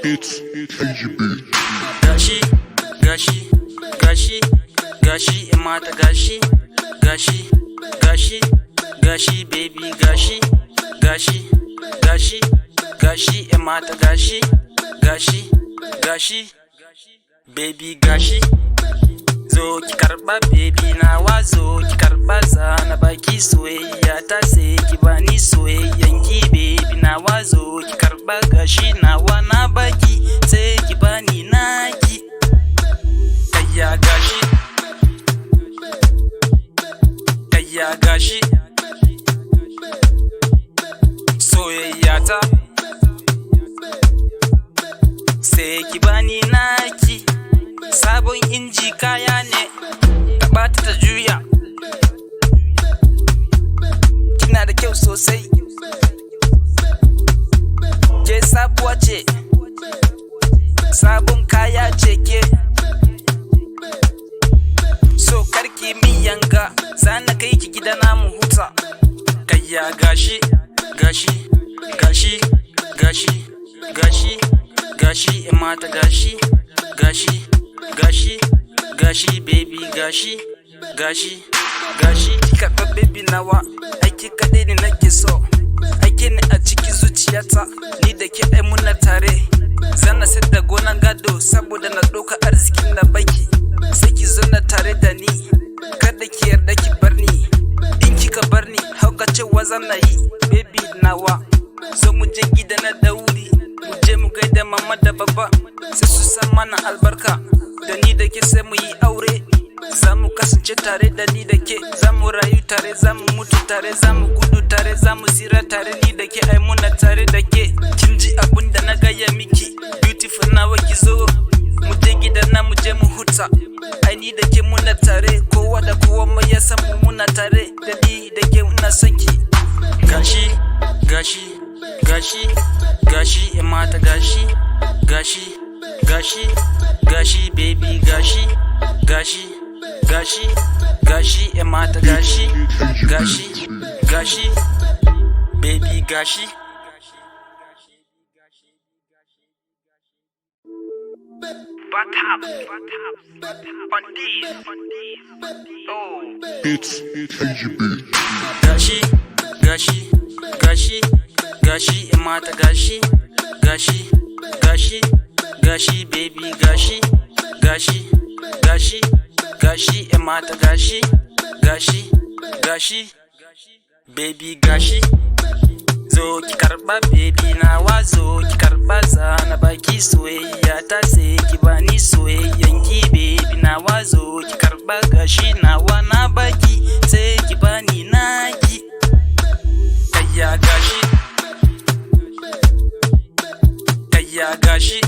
It's KGB. Gashi, mata gashi, baby gashi, mata gashi, baby gashi. Zo ki karba baby nawa, zo ki karba zana baki soyayya ta sai ki bani soyayyan ki baby nawa, zo ki karba gashi nawa na baki sai ki bani naki. Kayya gashi soyayya ta sai ki bani naki. Sabon inji kaya ne, taɓa ta juya. Kina da kyau sosai, ke sabuwa ce, sabon kaya ce ke. So karki min yanga, zana kai ki gidana mu huta. Kayya gashi, mata gashi, baby gashi. Karɓa baby nawa, aiki kaɗai ne nake so. Aiki ne a ciki zuciyata, ni da ke ai muna tare. Zana sayar da gonan gado saboda na ɗauka arzikin na baki. Sai ki zauna tare da ni, kada ki yarda ki bar ni. In kika bar ni, hauka cewa zana yi baby nawa. Zo mu je gida na da wuri, mu je mu gaida mama da baba, sai su san mana albarka. Da ni da ke sai mu yi aure, za mu kasance tare da ni da ke. Za mu rayu tare, za mu mutu tare, za mu gudu tare, za mu tsira tare. Ni da ke ai muna tare da ke. Kin ji abun da na gaya miki, beautiful nawa ki zo. Mu je gidan na mu je mu huta, ai ni da ke muna tare. Kowa da kowa mai ya san mu muna tare. Da ni da ke ina son ki. Gashi, mata gashi, baby gashi, mata gashi, baby gashi. It's KGB. Gashi, mata gashi, baby gashi, mata gashi, baby gashi. Zo ki karba baby nawa, zo ki karba zana baki soyayya ta sai ki bani soyayyan ki baby nawa, zo ki karba gashi nawa na baki sai ki bani naki. Kayya gashi